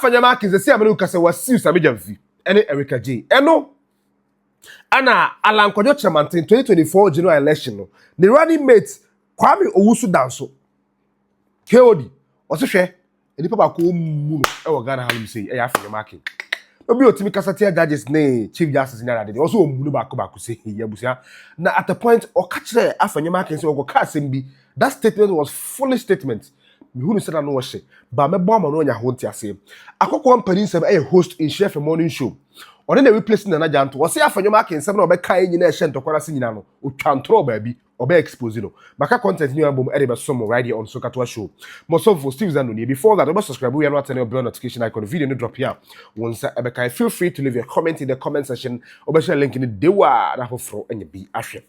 Afenyo-Markin say America say was serious amejamfi ene Erica J eno ana Alan Kyerematen 2024 general election no the running mate Kwame Owusu danso KOD osehwe enipa ba ko mu no e wo Ghana halum say e Afenyo-Markin obi otimi kasatia judges ne chief justice ni arade also omu no ba ko say yabusia na at the point o ka kire Afenyo-Markin say o go ka asem bi that statement was fully statement who said no worship but me bomb no nya ho ntiase Akokoa mpani nsem e host in chef morning show on the replacing na Jantuah say Afenyo-Markin nsem na obeka nyina e hye ntokora se nyina no o twantro ba bi obe expose no maka content new album e be some right here on Sokatoa show most of Steve Zanu before that subscribe we are not turn on bell notification icon video no drop here once ebeka feel free to leave a comment in the comment section obe share link in the dewa na foforo enye bi ahwe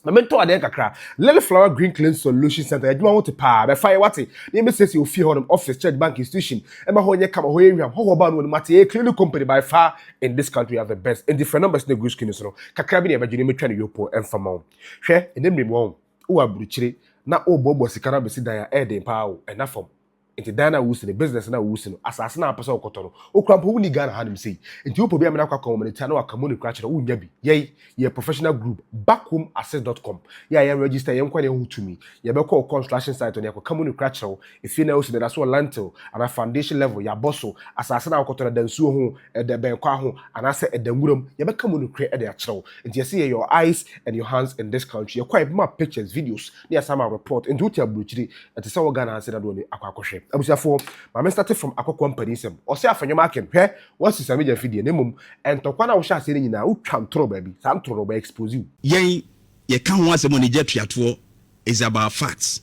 Memento ade kakra Lily Flower Green Clean Solution Center adwuma ho te pa be fire wate na me say you fear honum office church bank institution e ma ho nye kama ho enwam ho ba no mate a cleaning company by far in this country have the best in different numbers na good skin so kakra bi na be gene me twa ne yopo enfama ho hwe enemre mo wo aburuchire na obobo sikara be sidan ya den pa wo enafom Inti dana wusi the business na wusi no asase na apesa okotoro okrampo wuni Ghana hanim sei inti opo bia me na kwa community na waka money crachere wunya bi ye professional group backhomeaccess.com ye register ye nkwa ne hutumi ye be call construction site on ye kwa money crachere if you know so that's what lentil and a foundation level ya bosso asase na okotoro dansuo ho de ben kwa ho anase edanwuram ye be money cre de achero inti ye see your eyes and your hands in this country ye kwa more pictures videos ne asama report inti uti aburuchiri ete se wo Ghana anse da do ne akwa Abusiafo, my started from Akokoa mpanisem. O say Afenyo-Markin, what's the media video nemum and tokwa na wo sha se nyina wo twantro ba bi. Sam tro ba expose you. Yen ye kan ho asem on jetuato is about facts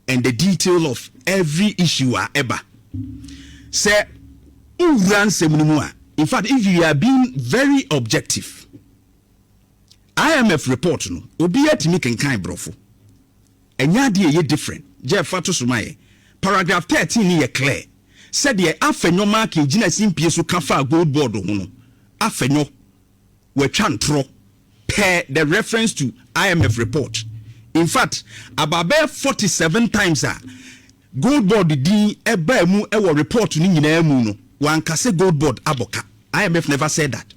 and the detail of every issue eba. Say uran semnimu a. In fact, if you are being very objective, IMF report no obi atimi kenkan brofo. Enya de ye different. Je fa to sumaye. Paragraph 13 is clear. Said the Afenyo-Markin jina simpie so kafa GoldBod ho no. Afenyo we chantro per the reference to IMF report. In fact, about 47 times GoldBod din eba mu e wo report ni nyina mu no. Wan kase GoldBod aboka. IMF never said that.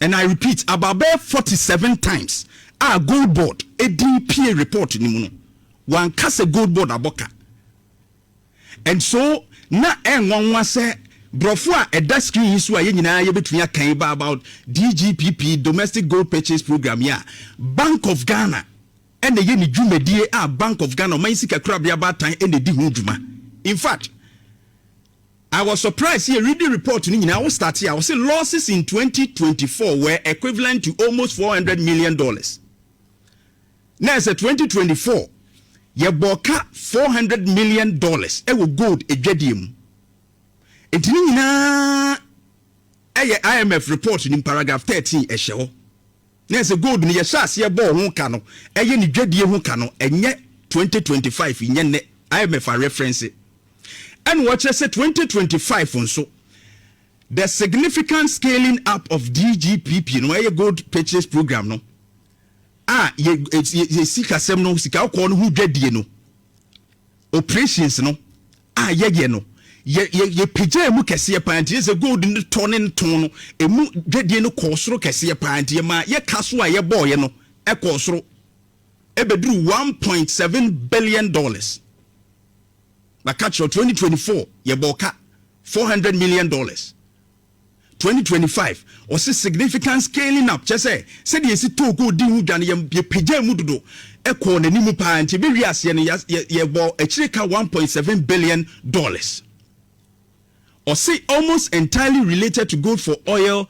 And I repeat, about 47 times GoldBod a DPA report ni mu no. One kase GoldBod aboka. And so na enwanwa se brofo a eda screen so a nyina ye betumi akan ba about DGPP domestic gold purchase program ya Bank of Ghana and the ye ni dwumadie a Bank of Ghana man sika kura bia ba tan and di ho dwuma. In fact, I was surprised here read the report ni nyina I was start here I was say losses in 2024 were equivalent to almost $400 million. Now it's 2024 ye boka $400 million e wo gold edwadiem entini nyina eye IMF report in paragraph 13 e hye ho na se gold ni ye shase ye bo ho ka no eye ni dwadie ho ka no enye 2025 nye ne IMF a reference and watch say 2025 nso the significant scaling up of DGPP no eye gold purchase program no ye sika sem no sika ko no hu dwadie no operations no ye no ye pija mu kese panti ye gold no ton no emu dwadie no ko soro kese panti ye ma ye kaso a ye boy no e ko soro e bedru $1.7 billion na catch 2024 ye boka $400 million 2025 or see significant scaling up just say said you see to go di hu dwan ye pagya mu dodo e ko na nimu pa anti be wiase ne ye bo a chirika $1.7 billion or see almost entirely related to gold for oil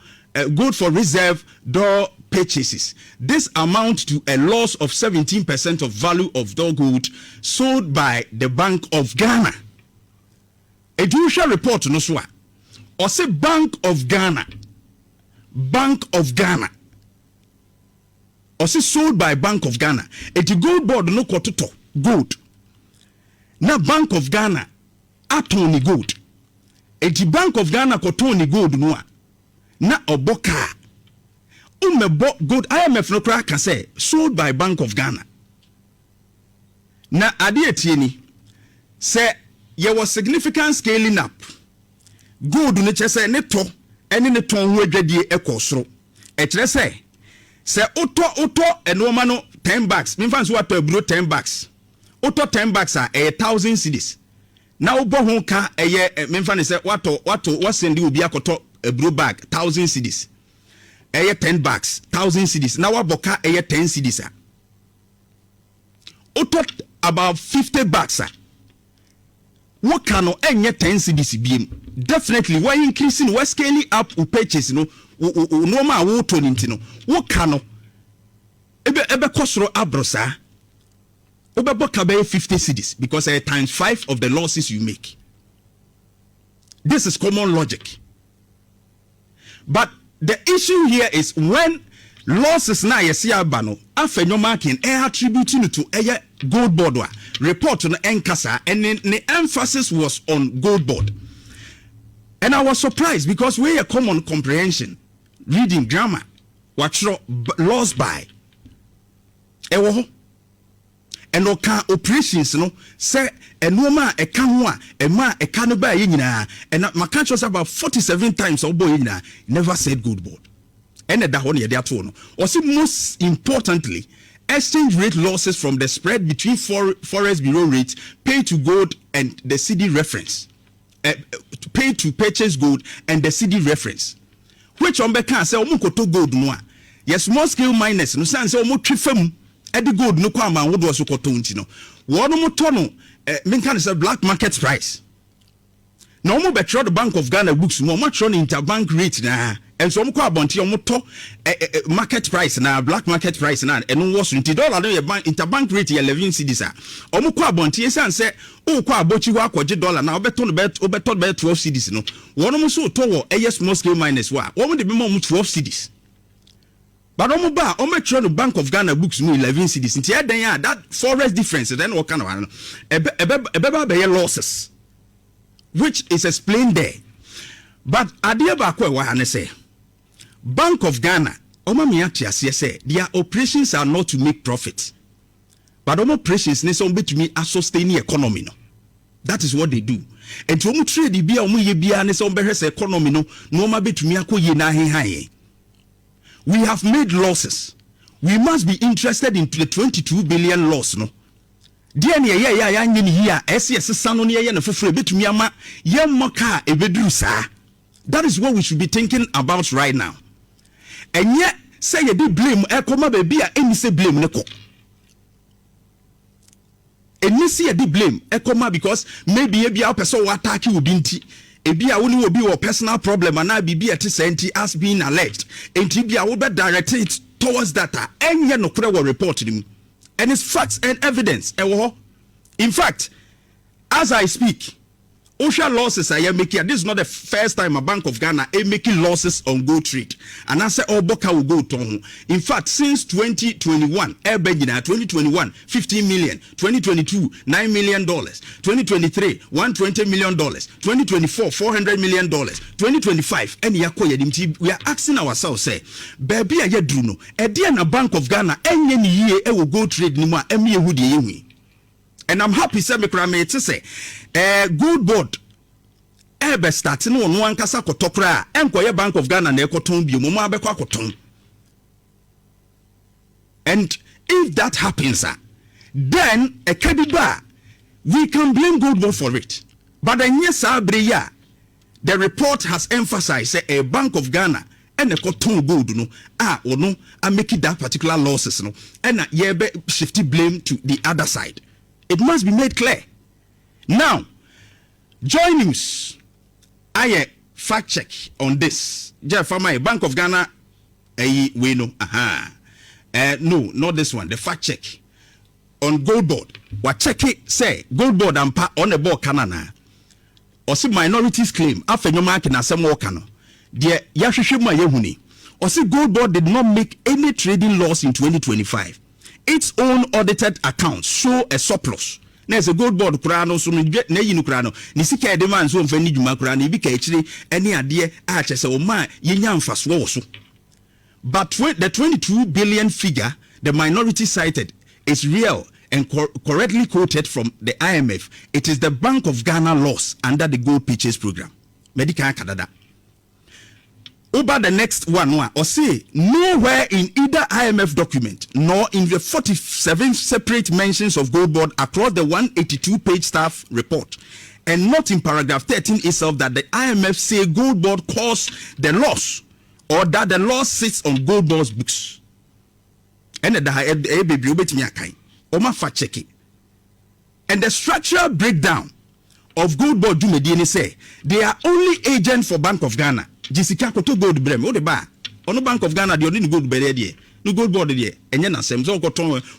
gold for reserve door purchases. This amount to a loss of 17% of value of door gold sold by the Bank of Ghana. A judicial report no so or say Bank of Ghana or say sold by Bank of Ghana et GoldBod no kototo gold na Bank of Ghana atoni gold et Bank of Ghana kotoni gold no na oboka umebo gold IMF no kra ka say sold by Bank of Ghana na ade etieni say there was significant scaling up. Gold ne chese ne to ene ne ton ho adwadie ekosoro. E kire se oto enoma no 10 bucks. Me fan so wato aburo 10 bucks. Oto 10 bucks a 1,000 cedis. Na obo ho ka eye me fan se wato send obi akoto aburo bag 1,000 cedis. Eye 10 bucks 1,000 cedis. Na waboka eye 10 cedis a. Oto about 50 bucks a. What can no enye 10 cedis biem. Definitely why increasing, why scaling up or purchase no ma wo to no. What can no ebe kosoro abrosa. Obe boka be 50 cedis because times 5 of the losses you make. This is common logic. But the issue here is when losses na yesi abano Afenyo-Markin attributing to GoldBod report on enkasa and the emphasis was on GoldBod. And I was surprised because we a common comprehension, reading grammar, watch laws by. Ewo and oka operations no say enoma eka ho a ema eka no ba nyina and my country was about 47 times obo nyina never said GoldBod. And that one they are told. Also, most importantly, exchange rate losses from the spread between Forex Bureau rates paid to gold and the CD reference. Paid to purchase gold and the CD reference. Which on can say omukoto gold no. Yes, small scale miners no say omo twefam e the gold no kwa ma wo do so koto nti no. Wo no moto no men can say black market price. Na omo betro the Bank of Ghana books no omo tro interbank rate na. And so mko abonti omoto market price na black market price na eno wo so nti dollar no ye bank interbank rate 11 cedis a omko abonti esan se o kwa abochi wa akwaje dollar na obeto 12 cedis no wono mo so to wo small scale miners wa wo mo de be mo 12 cedis but omo ba o metro no Bank of Ghana books no 11 cedis nti e den ya that forex difference then what kind of no ebe be losses which is explained there. But adia ba kwa wa ne say Bank of Ghana, say their operations are not to make profit. But operations ne so betumi a sustain the economy no. That is what they do. And to trade the bia ye bia ne so behwese economy no ma betumi akoye na hen. We have made losses. We must be interested in the 22 billion loss no. Dear ne ya nyi ne here SS sano ne ye ne foforo betumi ama ye moka ebeduru saa. That is what we should be thinking about right now. And yet, say you did blame Ekoma baby any say blame neko. And you see a did blame Ekoma because maybe a person will attack you binti. Ebia only will be your personal problem and I be at senti as being alleged. And Tibia will be directed towards data. And yet no will report him. And it's facts and evidence. In fact, as I speak, Osha losses I am making. This is not the first time a Bank of Ghana is making losses on gold trade. And I say, oh, Boka will go to. In fact, since 2021, 2021, 15 million, 2022, $9 million, 2023, $120 million, 2024, $400 million, 2025, and we are asking ourselves, say, baby, I druno, a Bank of Ghana, any year, will go trade no more, and I'm happy to say, GoldBod ebe starting on one kasa kotokra enkoye Bank of Ghana na ekoton bi mo abekọ akoton. And if that happens, then a kadiba we can blame GoldBod for it. But then yes, the report has emphasized a Bank of Ghana and a cotton gold no no making that particular losses no and shifty blame to the other side. It must be made clear. Now, join news. I fact check on this. Jeff, my Bank of Ghana, we know. No, not this one. The fact check on GoldBod. What check it say GoldBod and on the board canana. Or see minorities claim Afenyo-Markin as some workano. Dear Yashishima Yehuni. Or see GoldBod did not make any trading loss in 2025. Its own audited accounts show a surplus. There's a GoldBod krano so no get na yinu krano ni sika de man so mfani djuma krano bi ka ekire ene ade a chese o ma yenya mfaso wo so. But the 22 billion figure the minority cited is real and correctly quoted from the IMF, it is the Bank of Ghana loss under the gold purchase program. Medical Canada. Over the next one, or say nowhere in either IMF document nor in the 47 separate mentions of GoldBod across the 182-page staff report, and not in paragraph 13 itself, that the IMF say GoldBod caused the loss or that the loss sits on GoldBod's books. And the check it. And the structural breakdown of GoldBod do medini say they are only agent for Bank of Ghana. Jessica Koto Gold Brem, what the bar? On the Bank of Ghana, the only gold bedded no GoldBod there, and then Sam so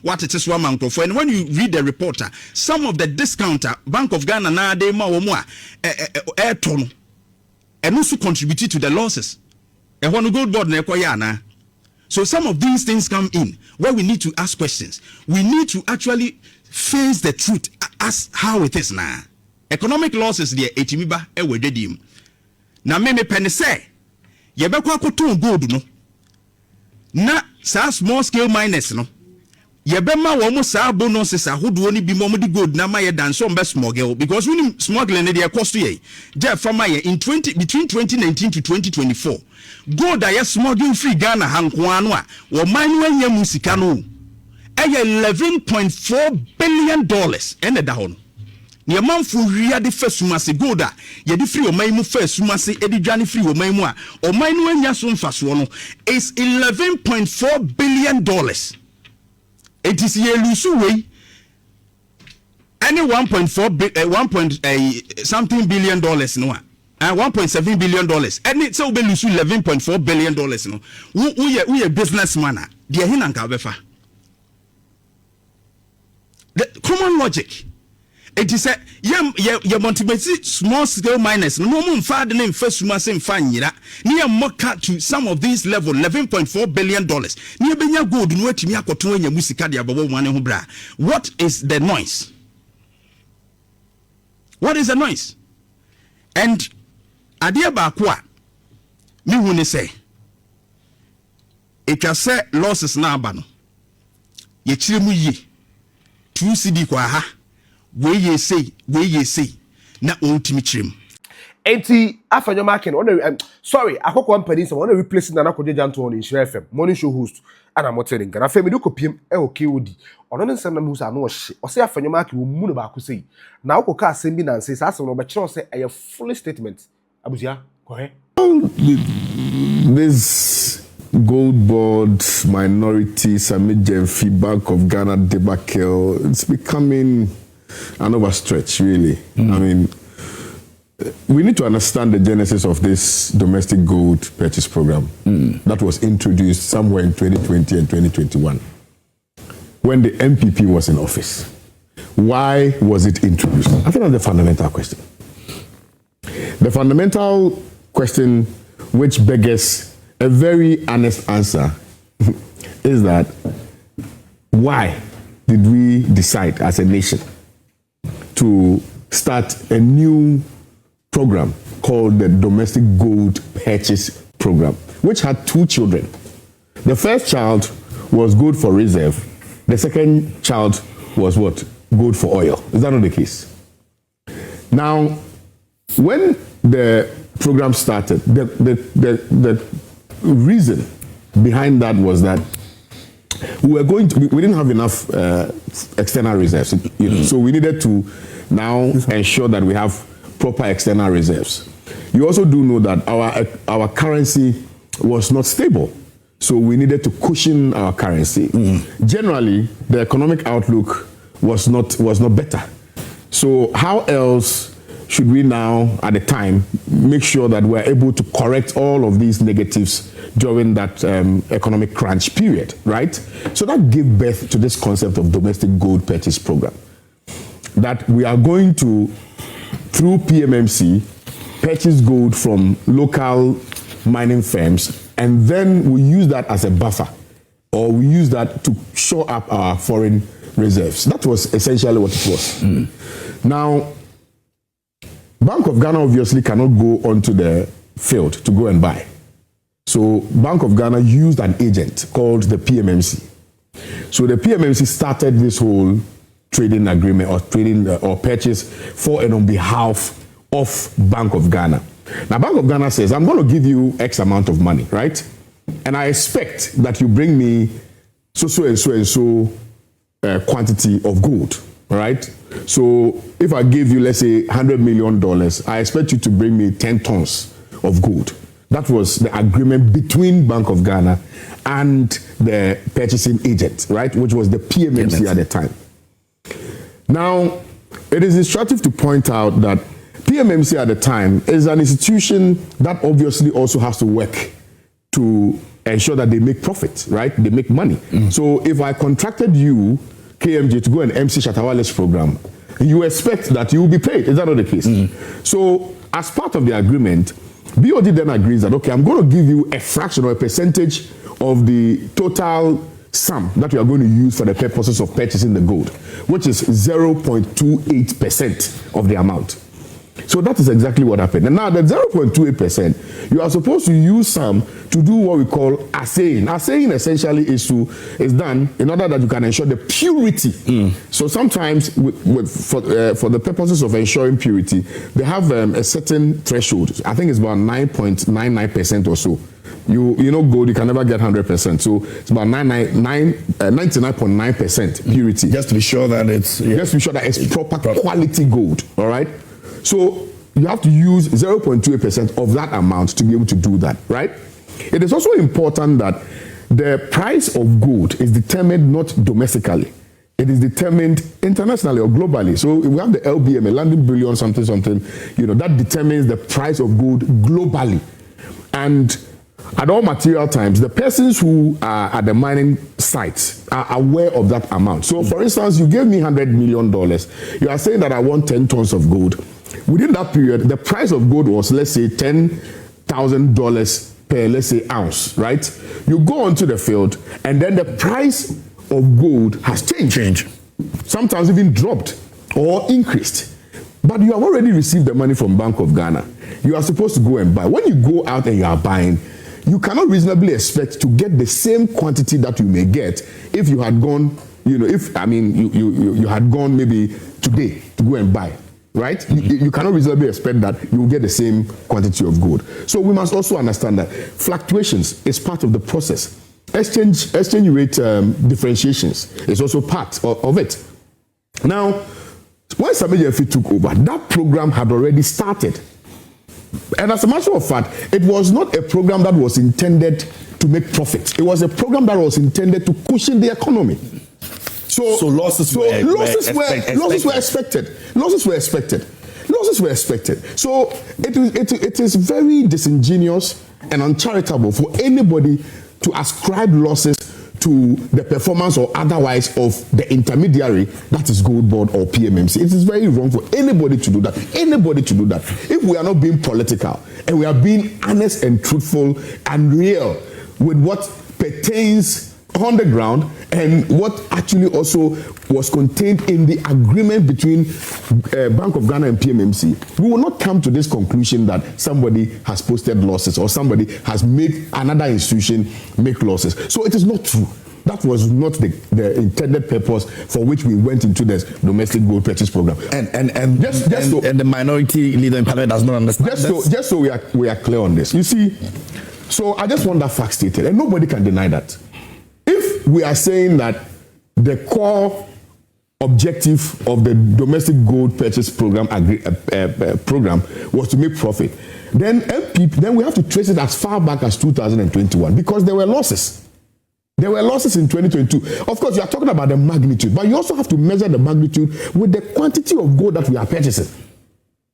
what it is one month for. And when you read the reporter, some of the discounter Bank of Ghana na de ma air ton and also contributed to the losses. And when GoldBod na so some of these things come in where we need to ask questions. We need to actually face the truth as how it is now. Economic losses there, etimiba ewededim. Na me pen say yebekwa koton gold no na sa small scale miners no yebema wo mo sa bonuses ahodo ni bi mo di gold na maye dan so mbe smuggle, because when smuggling dey cost ye je farmer in between 2019 to 2024 gold aye smuggle free Ghana hanko anu a wo man wanya musika no $11.4 billion ene da ho no ne manfo ria de fasuma se gold a ye de free o man mu fasuma se e de dwane free o man mu a o man no anya so mfaso no is $11.4 billion. It is ye lusu way any 1.4 something billion dollars no and $1.7 billion and so be lusu $11.4 billion no we a businessman de hinanka befa. The common logic. It is a ye motivate small scale miners no more mfa de na first suma se mfa nyira near moka to some of these level $11.4 billion near benya gold no atimi akoto anya musika de ababo mane ho bra. What is the noise? What is the noise? And adia ba ko a me hu ne say it say losses na aba no ye kire mu yi 2 cedi kwa ha we ye say na ultimate trim. Enti Afenyo-Markin on sorry Akokoa company some on replacing Nana Kodje Jantuah on Insure FM morning show host and I'm telling Ghana Femi do kopiem e o KOD ono ne nsem na mu sa no hye o say Afenyo-Markin wo mu no ba ko sei na Akokoa asem bi na nse sa asem no be kire say a full statement abusia go ahead. This GoldBod minority Samije feedback of Ghana debacle, it's becoming an overstretch, really. I mean, we need to understand the genesis of this domestic gold purchase program that was introduced somewhere in 2020 and 2021 when the MPP was in office. Why was it introduced? I think that's the fundamental question. The fundamental question which beggars a very honest answer is that why did we decide as a nation to start a new program called the Domestic Gold Purchase Program, which had 2 children. The first child was gold for reserve. The second child was what? Gold for oil. Is that not the case? Now, when the program started, the reason behind that was that we didn't have enough external reserves, so we needed to now ensure that we have proper external reserves. You also do know that our currency was not stable, so we needed to cushion our currency. Generally, the economic outlook was not better. So how else should we now, at the time, make sure that we're able to correct all of these negatives during that economic crunch period, right? So that gave birth to this concept of domestic gold purchase program. That we are going to, through PMMC, purchase gold from local mining firms, and then we use that as a buffer, or we use that to shore up our foreign reserves. That was essentially what it was. Now, Bank of Ghana obviously cannot go onto the field to go and buy. So Bank of Ghana used an agent called the PMMC. So the PMMC started this whole trading agreement or trading or purchase for and on behalf of Bank of Ghana. Now, Bank of Ghana says, I'm going to give you X amount of money, right? And I expect that you bring me so quantity of gold, right? So if I give you, let's say, $100 million, I expect you to bring me 10 tons of gold. That was the agreement between Bank of Ghana and the purchasing agent, right? Which was the PMMC at the time. Now, it is instructive to point out that PMMC at the time is an institution that obviously also has to work to ensure that they make profit, right? They make money. So if I contracted you, KMJ, to go and MC Jantuah Lish program, you expect that you will be paid. Is that not the case? So as part of the agreement, BOD then agrees that, okay, I'm going to give you a fraction or a percentage of the total sum that we are going to use for the purposes of purchasing the gold, which is 0.28% of the amount. So that is exactly what happened. And now the 0.28%, you are supposed to use some to do what we call assaying. Assaying essentially is done in order that you can ensure the purity. So sometimes for the purposes of ensuring purity, they have a certain threshold. I think it's about 9.99% or so. You know gold, you can never get 100%. So it's about 99.9% purity. Just to be sure that it's proper quality gold. All right. So you have to use 0.28% of that amount to be able to do that, right? It is also important that the price of gold is determined not domestically. It is determined internationally or globally. So we have the LBM, a London Bullion something, that determines the price of gold globally. And at all material times, the persons who are at the mining sites are aware of that amount. So for instance, you gave me $100 million. You are saying that I want 10 tons of gold. Within that period, the price of gold was, let's say, $10,000 per, let's say, ounce, right? You go onto the field, and then the price of gold has changed. Sometimes even dropped or increased. But you have already received the money from Bank of Ghana. You are supposed to go and buy. When you go out and you are buying, you cannot reasonably expect to get the same quantity that you may get if you had gone, you had gone maybe today to go and buy. Right? You cannot reasonably expect that you will get the same quantity of gold. So we must also understand that fluctuations is part of the process. Exchange rate differentiations is also part of it. Now, when Sammy Gyamfi took over, that program had already started. And as a matter of fact, it was not a program that was intended to make profit. It was a program that was intended to cushion the economy. So losses were expected. So it is very disingenuous and uncharitable for anybody to ascribe losses to the performance or otherwise of the intermediary, that is GoldBod or PMMC. It is very wrong for anybody to do that. If we are not being political and we are being honest and truthful and real with what pertains on the ground and what actually also was contained in the agreement between Bank of Ghana and PMMC, we will not come to this conclusion that somebody has posted losses or somebody has made another institution make losses. So it is not true. That was not the intended purpose for which we went into this domestic gold purchase program. And the minority leader in parliament does not understand. Just so we are clear on this. You see, so I just want that fact stated, and nobody can deny that. If we are saying that the core objective of the domestic gold purchase program was to make profit, then we have to trace it as far back as 2021 because there were losses. There were losses in 2022. Of course, you are talking about the magnitude, but you also have to measure the magnitude with the quantity of gold that we are purchasing.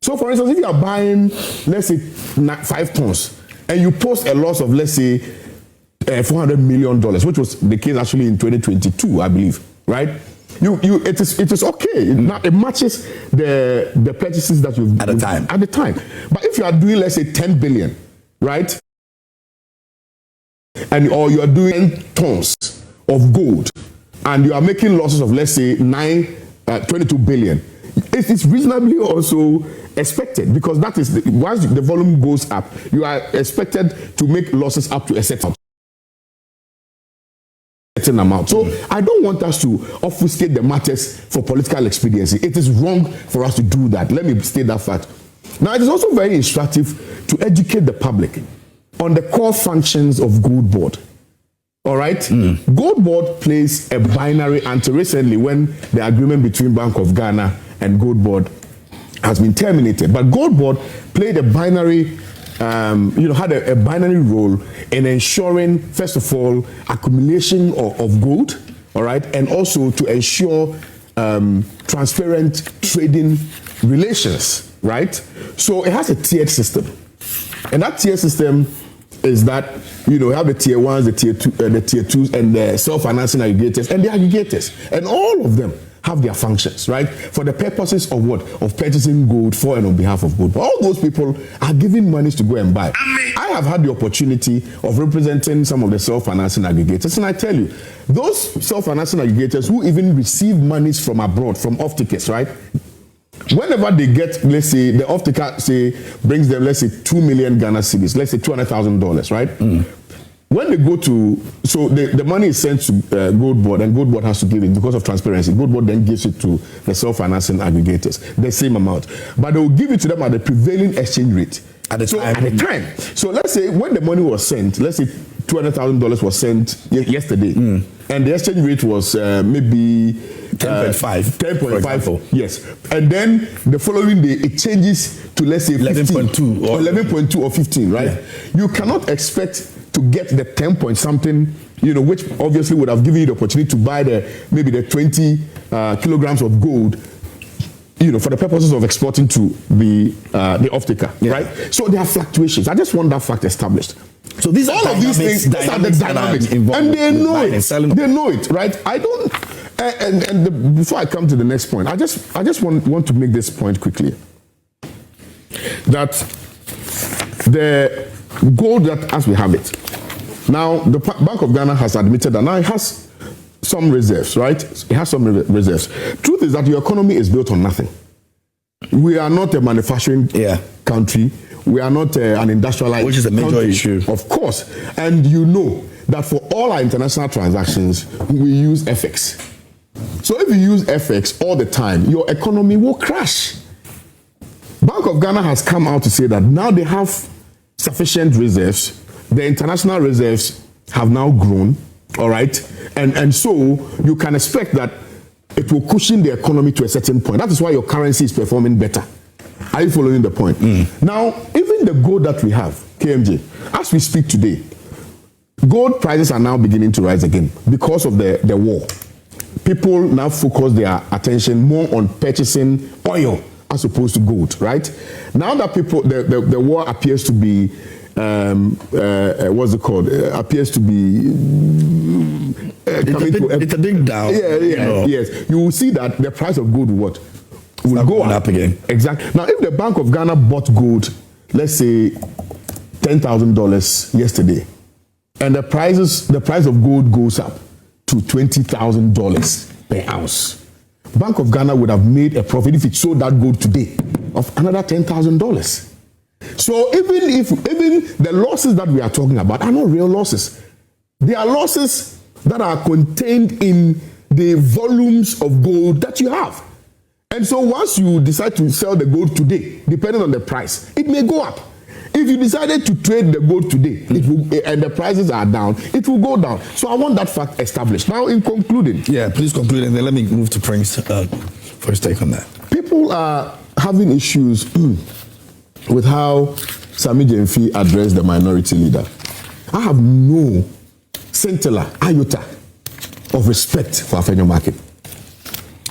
So, for instance, if you are buying, let's say, 5 tons, and you post a loss of, let's say, $400 million, which was the case actually in 2022, I believe, right? It is okay. It matches the purchases that you've at the time. But if you are doing, let's say, 10 billion, right? Or you are doing 10 tons of gold, and you are making losses of, let's say, 22 billion. It's reasonably also expected because that is once the volume goes up, you are expected to make losses up to a certain certain amount. So I don't want us to obfuscate the matters for political expediency. It is wrong for us to do that. Let me state that fact. Now, it is also very instructive to educate the public on the core functions of GoldBod. All right? GoldBod plays a binary until recently when the agreement between Bank of Ghana and GoldBod has been terminated. But GoldBod played a binary, had a binary role in ensuring, first of all, accumulation of gold, all right, and also to ensure transparent trading relations, right? So it has a tiered system. And that tier system is that, you have the tier ones, the tier twos, and the self-financing aggregators, and the aggregators. And all of them have their functions, right? For the purposes of what? Of purchasing gold for and on behalf of gold. But all those people are given monies to go and buy. I have had the opportunity of representing some of the self-financing aggregators, and I tell you, those self-financing aggregators who even receive monies from abroad, from off-takers, right? Whenever they get, let's say, the off-taker, say, brings them, let's say, 2 million Ghana cedis, let's say $200,000, right? When they go to, so the money is sent to GoldBod, and GoldBod has to give it because of transparency. GoldBod then gives it to the self-financing aggregators, the same amount. But they will give it to them at the prevailing exchange rate. At the time. So let's say when the money was sent, let's say $200,000 was sent yesterday, and the exchange rate was maybe 10.5. Yes. And then the following day, it changes to, let's say, 11.2 or 11.2 or 15, right? Yeah. You cannot expect to get the 10 point something, which obviously would have given you the opportunity to buy maybe the 20 kilograms of gold, for the purposes of exporting to the off-taker, right? So there are fluctuations. I just want that fact established. So these all of these things, these are the dynamics, and they know it. They know it, right? I don't. Before I come to the next point, I just want to make this point quickly. That the gold that as we have it now, the Bank of Ghana has admitted that now it has some reserves, right? It has some reserves. Truth is that your economy is built on nothing. We are not a manufacturing country. We are not an industrialized which is a major issue, of course. And you know that for all our international transactions, we use FX. So if you use FX all the time, your economy will crash. Bank of Ghana has come out to say that now they have sufficient reserves. The international reserves have now grown, all right? And so you can expect that it will cushion the economy to a certain point. That is why your currency is performing better. Are you following the point? Now, even the gold that we have, KMJ, as we speak today, gold prices are now beginning to rise again because of the war. People now focus their attention more on purchasing oil as opposed to gold, right? Now that the war appears to be, what's it called? Appears to be coming to it's a big down. Yes. You will see that the price of gold will go up again. Exactly. Now, if the Bank of Ghana bought gold, let's say $10,000 yesterday, and the price of gold goes up to $20,000 per ounce, Bank of Ghana would have made a profit if it sold that gold today of another $10,000. So even the losses that we are talking about are not real losses. They are losses that are contained in the volumes of gold that you have. And so once you decide to sell the gold today, depending on the price, it may go up. If you decided to trade the gold today, and the prices are down, it will go down. So I want that fact established. Now, in concluding. Yeah, please conclude, and then let me move to Prince for his take on that. People are having issues with how Sammy Gyamfi addressed the minority leader. I have no scintilla, iota of respect for Afenyo-Markin.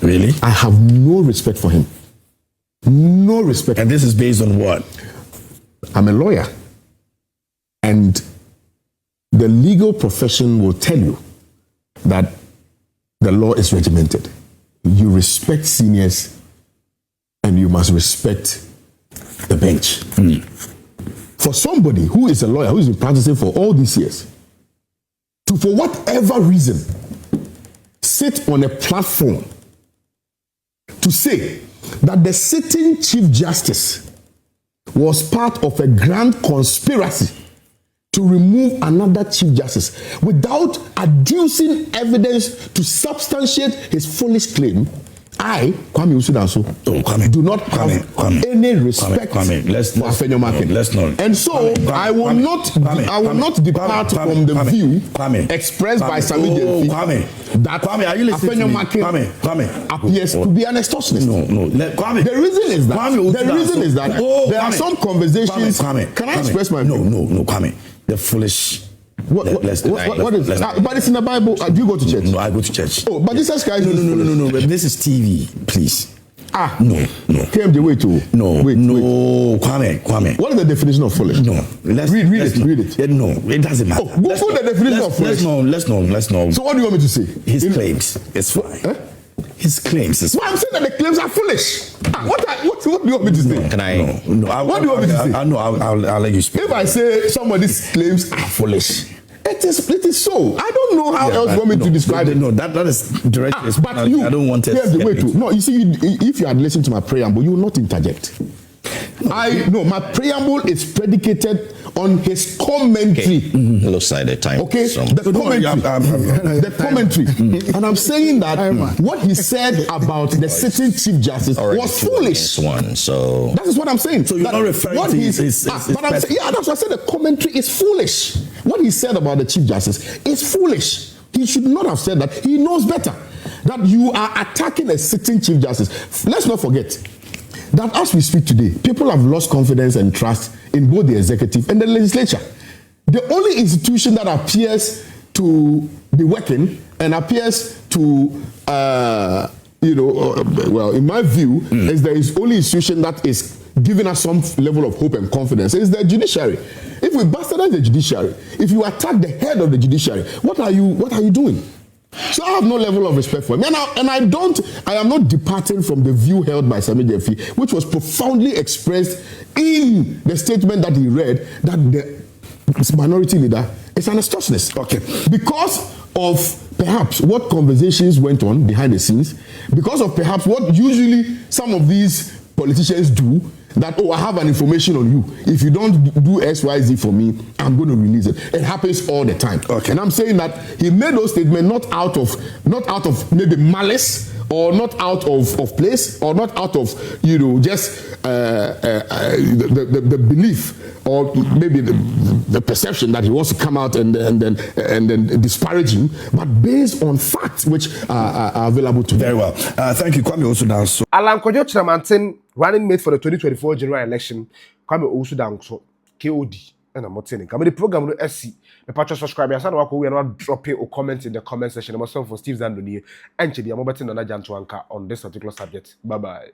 Really? I have no respect for him. No respect. And this is based on what? I'm a lawyer. And the legal profession will tell you that the law is regimented. You respect seniors and you must respect the bench. For somebody who is a lawyer, who has been practicing for all these years, to, for whatever reason, sit on a platform to say that the sitting Chief Justice was part of a grand conspiracy to remove another Chief Justice without adducing evidence to substantiate his foolish claim, I, Kwame Usudanso, do not have any respect for Afenyo-Markin. And so I will not depart from the view expressed by Sami Gyamfi that Afenyo-Markin appears to be an extortionist. The reason is that there are some conversations. Can I express my view? No, Kwame. The foolish. What is but it's in the Bible. Do you go to church? No, I go to church. Oh, but Jesus Christ. No. But this is TV, please. No. KMJ, wait. Wait. Kwame. What is the definition of foolish? No. Read it. No, it doesn't matter. Google the definition of foolish. Let's know. So what do you want me to say? His claims. It's fine. His claims is. Well, I'm saying that the claims are foolish. What do you want me to say? Can I? No. What do you want me to say? I'll let you speak. If I say somebody's claims are foolish, it is so. I don't know how else you want me to describe it. No, that is directly. But you, I don't want it. Here's the way to. No, you see, if you had listened to my preamble, you will not interject. My preamble is predicated on his commentary. Okay. It looks like the time. Okay, the commentary. And I'm saying that what he said about the sitting Chief Justice was foolish. So that is what I'm saying. So you're not referring to his but I'm saying, that's why I said the commentary is foolish. What he said about the Chief Justice is foolish. He should not have said that. He knows better that you are attacking a sitting Chief Justice. Let's not forget that as we speak today, people have lost confidence and trust in both the executive and the legislature. The only institution that appears to be working and appears to, in my view, is the only institution that is giving us some level of hope and confidence is the judiciary. If we bastardize the judiciary, if you attack the head of the judiciary, what are you doing? So I have no level of respect for him. I am not departing from the view held by Sami Gyamfi, which was profoundly expressed in the statement that he read, that the minority leader is an extortionist. Okay. Because of perhaps what conversations went on behind the scenes, because of perhaps what usually some of these politicians do, that, I have an information on you. If you don't do XYZ for me, I'm going to release it. It happens all the time. Okay. And I'm saying that he made those statements not out of maybe malice, or not out of place, or not out of just the belief, or maybe the perception that he wants to come out and then disparage him, but based on facts which are available to him. Very well. Thank you, Kwame Usudanso. Alan Kyerematen, running mate for the 2024 general election, Kwame Usudanso, KOD, and I'm not saying. Come the program no SC. The patch subscribe. I said we are not dropping or comment in the comment section. I'm myself for Steve Zandoni and Chidi. I'm betting on Jantuah on this particular subject. Bye bye.